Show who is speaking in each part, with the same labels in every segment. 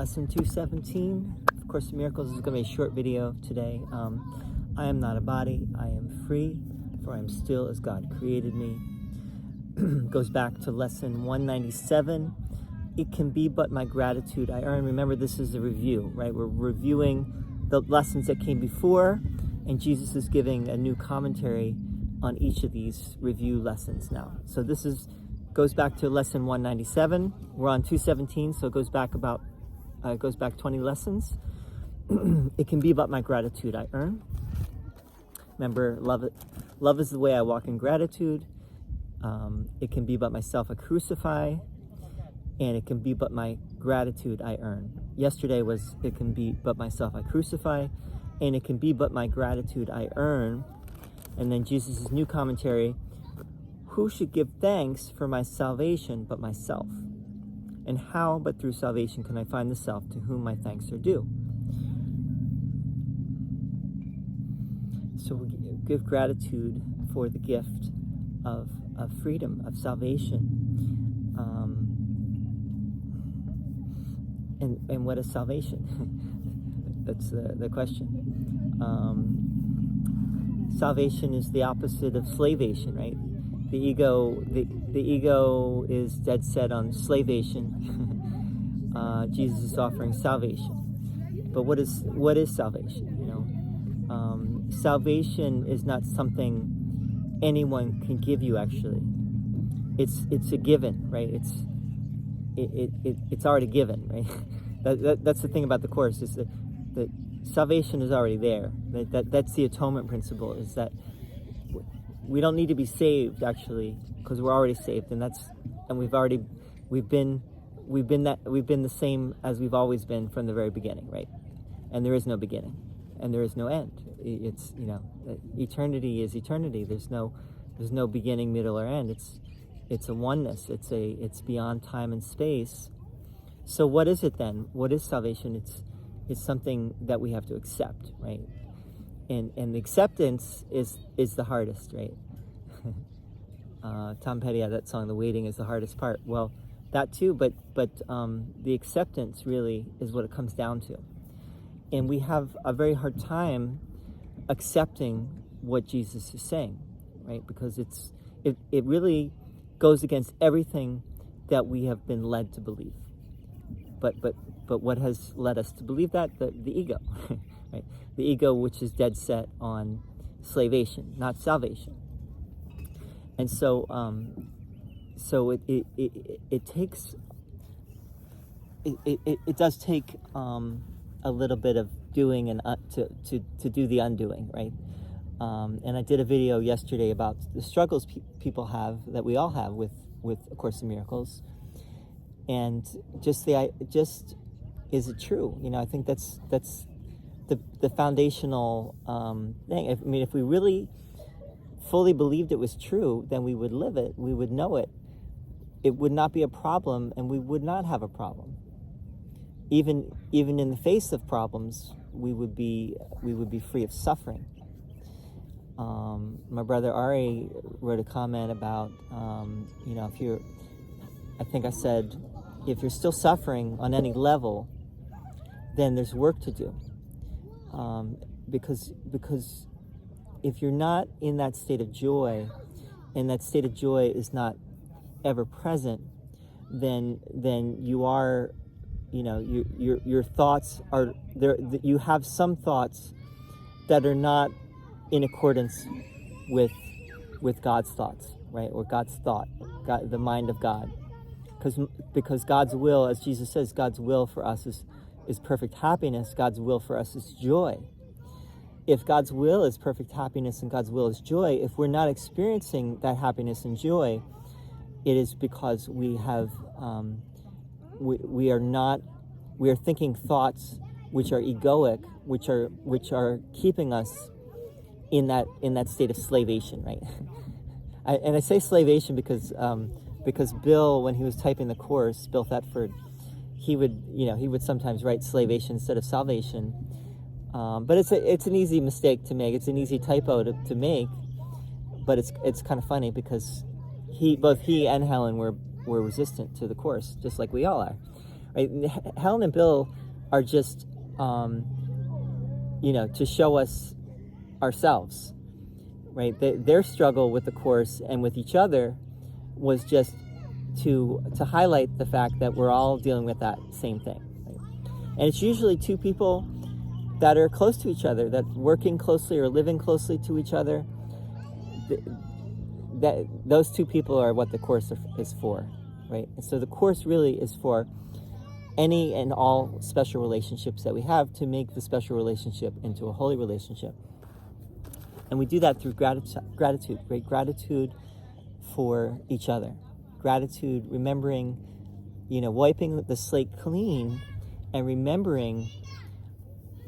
Speaker 1: lesson 217. Of Course in Miracles is going to be a short video today. I am not a body, I am free, for I am still as God created me. Goes back to lesson 197. It can be but my gratitude I earn. Remember, this is a review, right? We're reviewing the lessons that came before, and Jesus is giving a new commentary on each of these review lessons now. So this goes back to lesson 197. We're on 217, so it goes back 20 lessons. It can be but my gratitude I earn. Remember, love is the way I walk in gratitude. It can be but myself I crucify, and it can be but my gratitude I earn. Yesterday was it can be but myself I crucify, and it can be but my gratitude I earn. And then Jesus' new commentary, who should give thanks for my salvation but myself? And how but through salvation can I find the self to whom my thanks are due? So we give gratitude for the gift of freedom, of salvation. And what is salvation? That's the question. Salvation is the opposite of slavation, right? The ego is dead set on slavation. Jesus is offering salvation. But what is salvation? Salvation is not something anyone can give you. Actually, it's a given, right? It's already given, right? That's the thing about the Course, is that salvation is already there. That's the atonement principle, is that we don't need to be saved, actually, because we're already saved, and we've been the same as we've always been from the very beginning, right? And there is no beginning, and there is no end. It's eternity is eternity. There's no beginning, middle, or end. It's a oneness. It's beyond time and space. So what is it then? What is salvation? It's something that we have to accept, right? And the acceptance is the hardest, right? Tom Petty had that song, "The Waiting is the Hardest Part." Well, that too, but the acceptance really is what it comes down to. And we have a very hard time accepting what Jesus is saying, right? Because it really goes against everything that we have been led to believe. But what has led us to believe that? The ego, right? The ego, which is dead set on slavation, not salvation. And so it takes it does take a little bit of doing and to do the undoing, right? And I did a video yesterday about the struggles people have, that we all have with A Course in Miracles, and just is it true? I think that's the foundational thing. I mean, if we really fully believed it was true, then we would live it, we would know it. It would not be a problem, and we would not have a problem. Even in the face of problems, we would be free of suffering. My brother Ari wrote a comment about, I think I said, if you're still suffering on any level, then there's work to do. Because if you're not in that state of joy, and that state of joy is not ever present, then you are, your thoughts are there. You have some thoughts that are not in accordance with God's thoughts, right? Or God's thought, God, the mind of God. Because God's will, as Jesus says, God's will for us is perfect happiness. God's will for us is joy. If God's will is perfect happiness and God's will is joy, if we're not experiencing that happiness and joy, it is because we have we are thinking thoughts which are egoic, which are keeping us in that state of slavation, right? I say slavation because Bill, when he was typing the Course, Bill Thetford, he would sometimes write slavation instead of salvation. But it's an easy mistake to make. It's an easy typo to make. But it's kind of funny because both he and Helen were resistant to the Course, just like we all are. right? Helen and Bill are just, to show us ourselves, right? Their struggle with the Course and with each other was just to highlight the fact that we're all dealing with that same thing. Right? And it's usually two people that are close to each other, that working closely or living closely to each other. That those two people are what the Course is for, right? And so the Course really is for any and all special relationships that we have, to make the special relationship into a holy relationship. And we do that through gratitude, great gratitude for each other. Gratitude, remembering, wiping the slate clean and remembering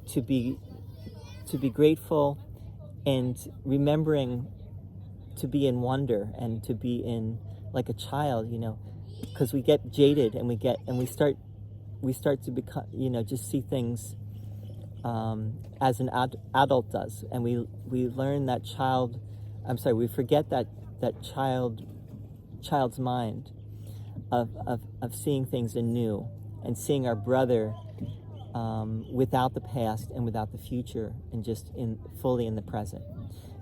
Speaker 1: to be grateful, and remembering to be in wonder and to be in like a child, because we get jaded and we start to become, just see things as an adult does, and we learn that we forget that child's mind of seeing things anew and seeing our brother without the past and without the future, and just fully in the present.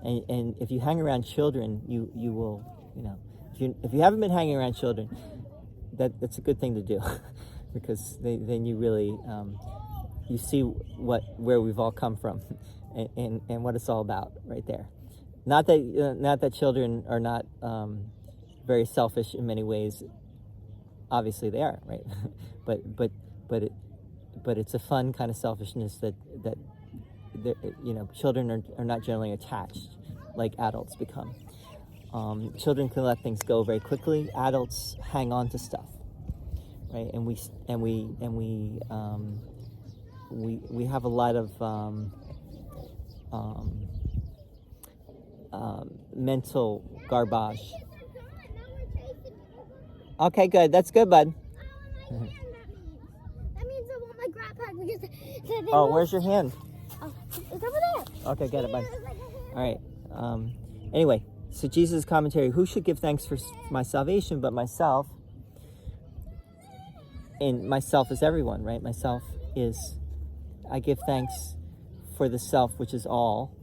Speaker 1: And if you hang around children, you will, if you haven't been hanging around children, that's a good thing to do, because then you really you see where we've all come from, and what it's all about right there. Not that children are not very selfish in many ways. Obviously they are, right? but it's a fun kind of selfishness that children are not generally attached like adults become. Children can let things go very quickly. Adults hang on to stuff, right? And we have a lot of mental garbage. Okay, good. That's good, bud.
Speaker 2: That means I want my grab pack because
Speaker 1: where's your hand?
Speaker 2: Oh, it's over there.
Speaker 1: Okay, get it, bud. All right. Anyway, so Jesus' commentary: who should give thanks for my salvation but myself? And myself is everyone, right? Myself is, I give thanks for the self, which is all.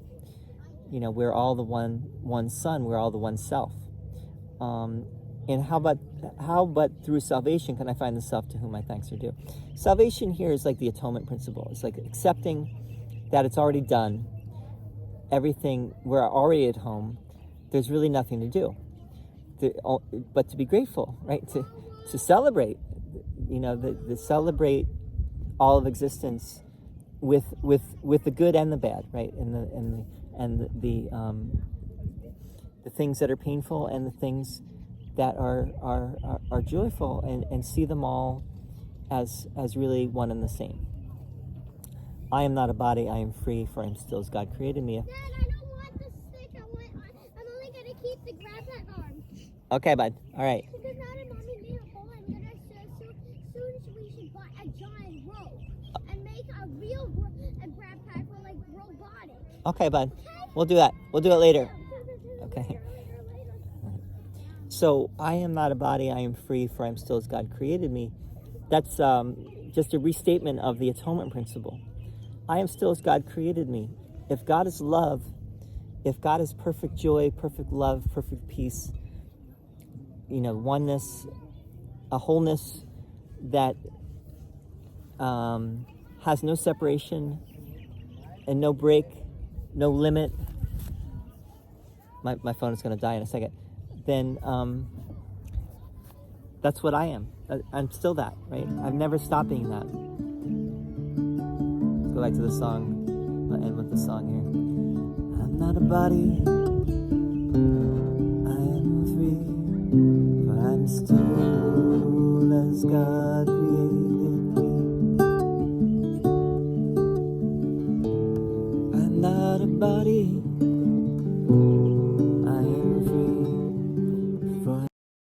Speaker 1: We're all the one Son. We're all the one self. And how but through salvation can I find the self to whom my thanks are due? Salvation here is like the atonement principle. It's like accepting that it's already done. Everything, we're already at home. There's really nothing to do. But to be grateful, right? To celebrate, to celebrate all of existence with the good and the bad, right? And the things that are painful and the things that are joyful, and see them all as really one and the same. I am not a body, I am free, for I am still as God created me.
Speaker 2: Dad, I don't want the stick. I'm only going to keep the grab pack arm.
Speaker 1: Okay, bud. All right.
Speaker 2: Because now that Mommy made a hole, I'm going to soon we should buy a giant rope and make a real grab pack for like robotic.
Speaker 1: Okay, bud. We'll do that. We'll do it later. Okay. So, I am not a body, I am free, for I am still as God created me. That's just a restatement of the atonement principle. I am still as God created me. If God is love, if God is perfect joy, perfect love, perfect peace, oneness, a wholeness that has no separation and no break, no limit. My phone is going to die in a second. Then that's what I am. I'm still that, right? I've never stopped being that. Let's go back to the song. I'll end with the song here. I'm not a body,